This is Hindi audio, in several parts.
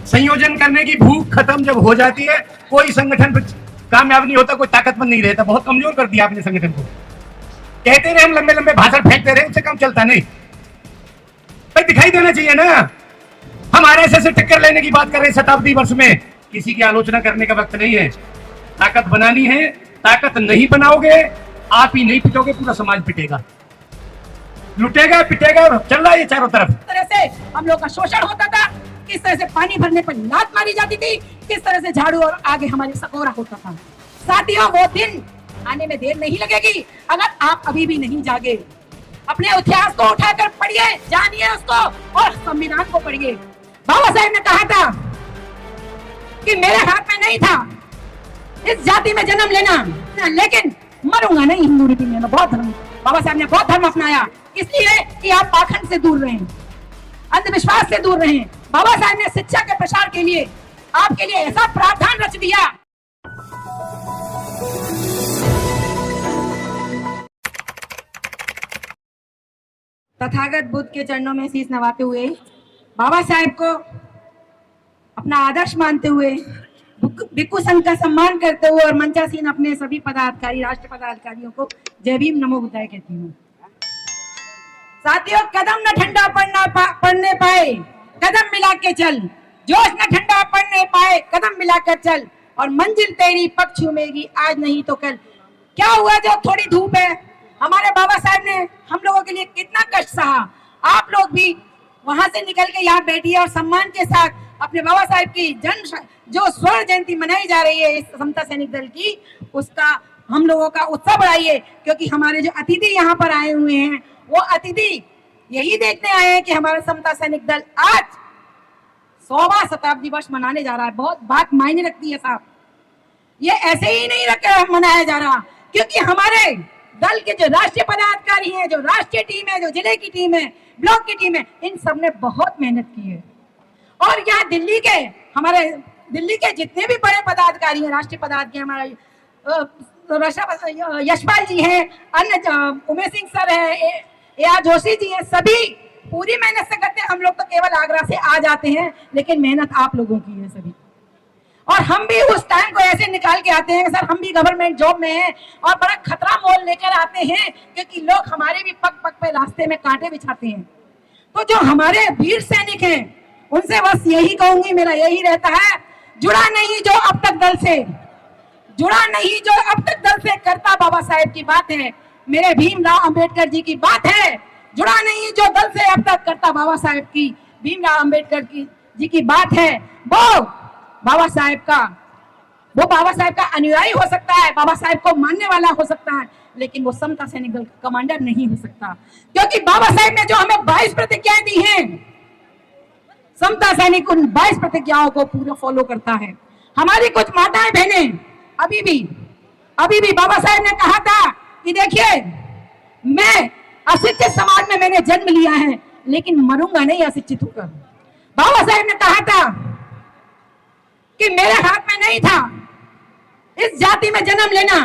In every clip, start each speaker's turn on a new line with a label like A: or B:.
A: संयोजन करने की भूख खत्म जब हो जाती है, कोई संगठन कामयाब नहीं होता, कोई ताकतमंद नहीं रहता। बहुत कमजोर कर दिया आपने संगठन को। कहते रहे हम लंबे लंबे भाषण फेंकते रहे, उससे काम चलता नहीं भाई, दिखाई देना चाहिए ना। हम आरएसएस से टक्कर लेने की बात कर रहे हैं शताब्दी वर्ष में, किसी की आलोचना करने का वक्त नहीं है। ताकत बनानी है, ताकत नहीं बनाओगे आप ही नहीं पिटोगे, पूरा समाज पिटेगा, लुटेगा पिटेगा, चल रहा है ये चारों तरफ।
B: किस तरह से हम लोग का शोषण होता था, किस तरह से पानी भरने पर लात मारी जाती थी, किस तरह से झाड़ू और आगे हमारे सकोरा होता था। साथियों, वो दिन आने में देर नहीं लगेगी अगर आप अभी भी नहीं जागे। अपने इतिहास को उठाकर पढ़िए, जानिए उसको और संविधान को पढ़िए। बाबा साहेब ने कहा था कि मेरे हाथ में नहीं था इस जाति में जन्म लेना, लेकिन मरूंगा नहीं हिंदू रीति में। बहुत धर्म, बाबा साहब ने बहुत धर्म अपनाया, इसलिए कि आप पाखंड से दूर रहें, अंधविश्वास से दूर रहें। बाबा साहब ने शिक्षा के प्रसार के लिए आपके लिए ऐसा प्रावधान रच दिया। तथागत बुद्ध के चरणों में शीश नवाते हुए, बाबा साहेब को अपना आदर्श मानते हुए, भिक्खु संघ का सम्मान करते हुए और मंचासीन अपने सभी पदाधिकारी, राष्ट्र पदाधिकारियों को जय भीम नमो बुद्धाय कहती हूँ। साथियों, कदम न ठंडा पड़ने पाए कदम मिला के चल, जोश न ठंडा पड़ने पाए कदम मिलाकर चल, और मंजिल तेरी पग छूमेगी आज नहीं तो कल। क्या हुआ जो थोड़ी धूप है, हमारे बाबा साहब ने हम लोगों के लिए कितना कष्ट सहा। आप लोग भी वहां से निकल के यहाँ बैठिए और सम्मान के साथ अपने बाबा साहब की जो स्वर्ण जयंती मनाई जा रही है इस समता सैनिक दल की, उसका हम लोगों का उत्सव बढ़ाइए। क्योंकि हमारे जो अतिथि यहाँ पर आए हुए हैं, वो अतिथि यही देखने आए हैं कि हमारा समता सैनिक दल आज 100वां शताब्दी वर्ष मनाने जा रहा है। बहुत बात मायने रखती है साहब, ये ऐसे ही नहीं रख मनाया जा रहा, क्योंकि हमारे दल के जो राष्ट्रीय पदाधिकारी हैं, जो राष्ट्रीय टीम है, जो जिले की टीम है, ब्लॉक की टीम है, इन सब ने बहुत मेहनत की है। और यहाँ हमारे दिल्ली के जितने भी बड़े पदाधिकारी हैं, राष्ट्रीय पदाधिकारी, हमारे यशपाल जी हैं, अन्य उमेश सिंह सर है, AR जोशी जी हैं, सभी पूरी मेहनत से करते हैं। हम लोग तो केवल आगरा से आ जाते हैं, लेकिन मेहनत आप लोगों की है सभी। और हम भी उस टाइम को ऐसे निकाल के आते हैं सर, हम भी गवर्नमेंट जॉब में हैं और बड़ा खतरा मोल लेकर आते हैं, क्योंकि लोग हमारे भी पग पग पे रास्ते में कांटे बिछाते हैं। तो जो हमारे वीर सैनिक हैं, उनसे बस यही कहूंगी, मेरा यही रहता है, जुड़ा नहीं जो अब तक दल से, जुड़ा नहीं जो अब तक दल से, करता बाबा साहेब की बात है, मेरे भीमराव अंबेडकर जी की बात है। जुड़ा नहीं जो दल से अब तक, करता बाबा साहेब की, भीमराव अंबेडकर जी की बात है। वो बाबा साहेब का अनुयायी हो सकता है, बाबा साहेब को मानने वाला हो सकता है, लेकिन वो समता सैनिक दल का कमांडर नहीं हो सकता। क्योंकि बाबा साहेब ने जो हमें 22 प्रतिज्ञाएं दी हैं, समता सैनिक उन 22 प्रतिज्ञाओं को पूरा फॉलो करता है। हमारी कुछ माताएं बहनें अभी भी बाबा साहेब ने कहा था कि देखिए, मैं अशिक्षित समाज में मैंने जन्म लिया है, लेकिन मरूंगा नहीं अशिक्षित होकर। बाबा साहेब ने कहा था कि मेरे हाथ में नहीं था इस जाति में जन्म लेना,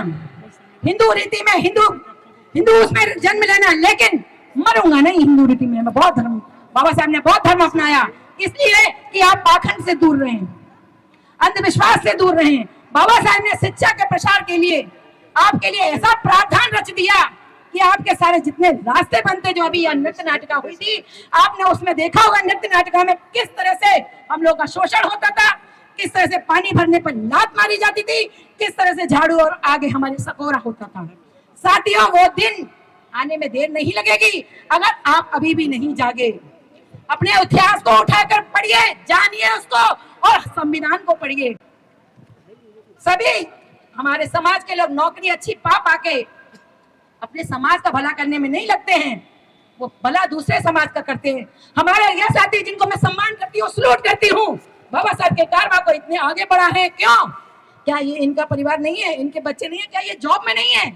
B: हिंदू रीति में हिंदू उसमें जन्म लेना, लेकिन मरूंगा नहीं हिंदू रीति में। मैं बहुत धर्म, बाबा साहब ने बहुत धर्म अपनाया, इसलिए कि आप पाखंड से दूर रहें, अंधविश्वास से दूर रहें। बाबा साहब ने शिक्षा के प्रसार के लिए आपके लिए ऐसा प्रावधान रच दिया कि आपके सारे जितने रास्ते बनते, जो अभी नृत्य नाटिका हुई थी, आपने उसमें देखा होगा नृत्य नाटिका में किस तरह से हम लोग का शोषण होता था, किस तरह से पानी भरने पर लात मारी जाती थी, किस तरह से झाड़ू और आगे हमारे सकोरा होता था। साथियों, वो दिन आने में देर नहीं लगेगी अगर आप अभी भी नहीं जागे। अपने इतिहास को उठाकर पढ़िए, जानिए उसको और संविधान को पढ़िए। सभी हमारे समाज के लोग नौकरी अच्छी पा के अपने समाज का भला करने में नहीं लगते हैं, वो भला दूसरे समाज का करते हैं। हमारे ये साथी जिनको मैं सम्मान करती हूँ, सलूट करती हूँ, बाबा साहब के कारवा को इतने आगे बढ़ा है, क्यों? क्या ये इनका परिवार नहीं है, इनके बच्चे नहीं है, क्या ये जॉब में नहीं है?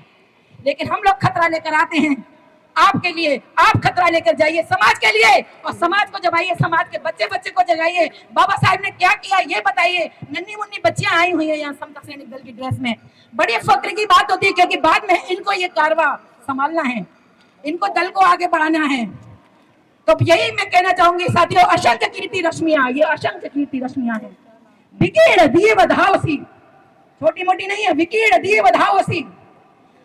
B: लेकिन हम लोग खतरा लेकर आते हैं आपके लिए। आप खतरा लेकर जाइए समाज के लिए, और समाज को जगाइए, समाज के बच्चे को जगाइए। बाबा साहब ने क्या किया ये बताइए। नन्ही मुन्नी बच्चियां आई हुई है यहाँ समता सैनिक दल की ड्रेस में, बड़ी फक्र की बात होती है, क्योंकि बाद में इनको ये कारवा संभालना है, इनको दल को आगे बढ़ाना है। तो यही मैं कहना चाहूंगी साथियों, असंख्य कीर्ति रश्मियां, ये असंख्य कीर्ति रश्मियां हैं। विकीर्ण दिए बधावसी, छोटी मोटी नहीं है, विकीर्ण दिए बधावसी,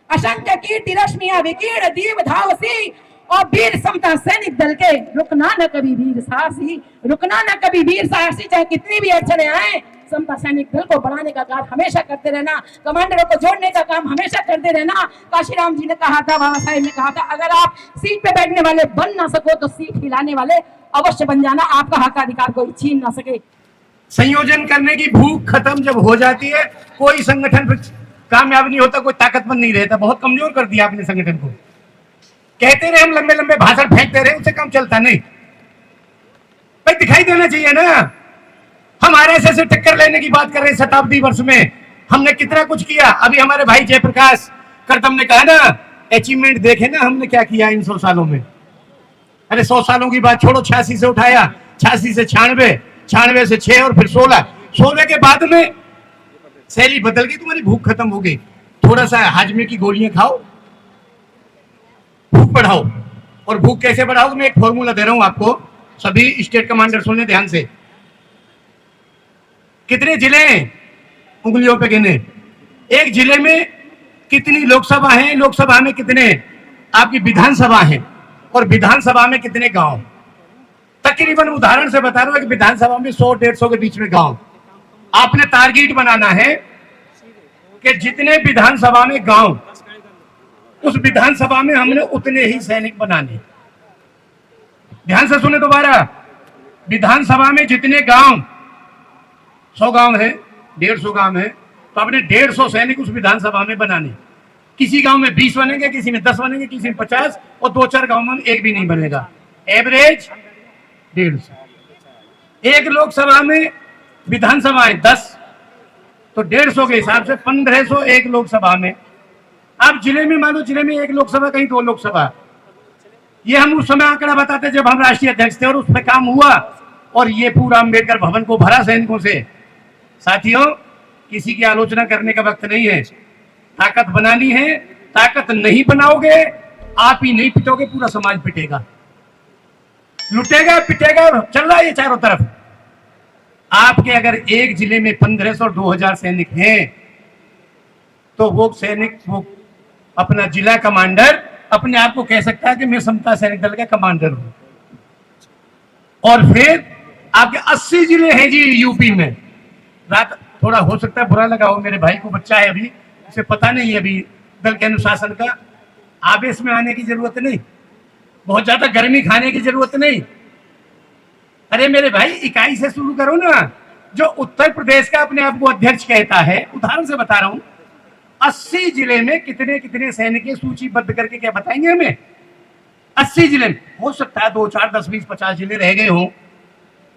B: असंख्य कीर्ति रश्मियां विकीर्ण दिए बधावसी, और वीर समता सैनिक दल के रुकना न कभी वीर साहसी, रुकना न कभी वीर साहसी, चाहे कितनी भी अड़चने आए, समता सैनिक दल को बढ़ाने का काम हमेशा करते रहना, कमांडरों को जोड़ने का काम हमेशा करते रहना। काशीराम जी ने कहा था, बाबा साहेब ने कहा था, अगर आप सीट पे बैठने वाले बन ना सको तो सीट हिलाने वाले अवश्य बन जाना, आपका हक अधिकार कोई छीन ना सके।
A: संयोजन करने की भूख खत्म जब हो जाती है, कोई संगठन कामयाब नहीं होता, कोई ताकतवर नहीं रहता। बहुत कमजोर कर दिया आपने संगठन को। कहते रहे हम लंबे लंबे भाषण फेंकते रहे, उससे काम चलता नहीं। भाई दिखाई देना चाहिए ना। हम आरएसएस से टक्कर लेने की बात कर रहे हैं। शताब्दी वर्ष में हमने कितना कुछ किया। अभी हमारे भाई जयप्रकाश करदम ने कहा ना, अचीवमेंट देखे ना हमने क्या किया इन 100 सालों में। अरे 100 सालों की बात छोड़ो, 86 से उठाया, 86 से 96, 96 से 6 और फिर 16, 16 के बाद में शैली बदल गई, तुम्हारी भूख खत्म हो गई। थोड़ा सा हाजमे की गोलियां खाओ, भूख बढ़ाओ। और भूख कैसे बढ़ाओ, मैं एक फॉर्मूला दे रहा हूं आपको, सभी स्टेट कमांडर सुनने ध्यान से। कितने जिले हैं, उंगलियों पे गिने। एक जिले में कितनी लोकसभा है, लोकसभा में कितने आपकी विधानसभा है, और विधानसभा में कितने गांव। तकरीबन उदाहरण से बता रहा हूं कि विधानसभा में 100-150 के बीच में गांव। आपने टारगेट बनाना है कि जितने विधानसभा में गांव, उस विधानसभा में हमने उतने ही सैनिक बनाने। ध्यान से सुने दोबारा, विधानसभा में जितने गांव, 100 गांव है, 150 गांव है, तो आपने 150 सैनिक उस विधानसभा में बनाने। किसी गांव में 20 बनेंगे, किसी में 10 बनेंगे, किसी में 50, और 2-4 गांव में एक भी नहीं बनेगा। एवरेज 150। एक लोकसभा में विधानसभाएं 10, तो 150 के हिसाब से 1500 एक लोकसभा में। अब जिले में मान लो, जिले में एक लोकसभा, कहीं 2 लोकसभा। ये हम उस समय आंकड़ा बताते जब हम राष्ट्रीय अध्यक्ष थे, और उस पर काम हुआ, और ये पूरा अम्बेडकर भवन को भरा सैनिकों से। साथियों, किसी की आलोचना करने का वक्त नहीं है। ताकत बनानी है। ताकत नहीं बनाओगे, आप ही नहीं पिटोगे, पूरा समाज पिटेगा, लुटेगा, पिटेगा, चल रहा है ये चारों तरफ। आपके अगर एक जिले में 1500 और 2000 सैनिक हैं, तो वो सैनिक, वो अपना जिला कमांडर अपने आप को कह सकता है कि मैं समता सैनिक दल का कमांडर हूं। और फिर आपके 80 जिले हैं जी यूपी में। रात थोड़ा हो सकता है बुरा लगा हो, मेरे भाई को बच्चा है अभी, उसे पता नहीं है अभी दल के अनुशासन का। आवेश में आने की जरूरत नहीं, बहुत ज्यादा गर्मी खाने की जरूरत नहीं। अरे मेरे भाई, इकाई से शुरू करो ना। जो उत्तर प्रदेश का अपने आप को अध्यक्ष कहता है, उदाहरण से बता रहा हूं, 80 जिले में कितने कितने सैनिक सूचीबद्ध करके क्या बताएंगे हमें। 80 जिले में हो सकता है 2, 4, 10, 20, 50 जिले रह गए हों।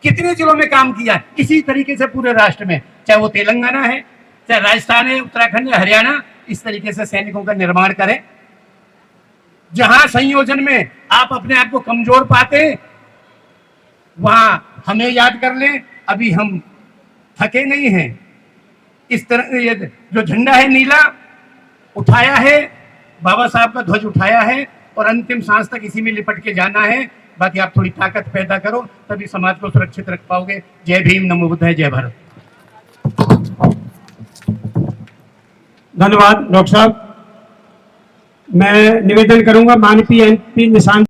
A: कितने जिलों में काम किया है इसी तरीके से पूरे राष्ट्र में, चाहे वो तेलंगाना है, चाहे राजस्थान है, उत्तराखंड है, हरियाणा, इस तरीके से सैनिकों का निर्माण करें। जहां संयोजन में आप अपने आप को कमजोर पाते, वहां हमें याद कर लें। अभी हम थके नहीं हैं। इस तरह ये जो झंडा है नीला उठाया है, बाबा साहब का ध्वज उठाया है, और अंतिम सांस तक इसी में लिपट के जाना है। बाकी आप थोड़ी ताकत पैदा करो, तभी समाज को सुरक्षित रख पाओगे। जय भीम, नमो बुद्धाय, जय भारत।
C: धन्यवाद डॉक्टर साहब। मैं निवेदन करूंगा माननीय MP निशांत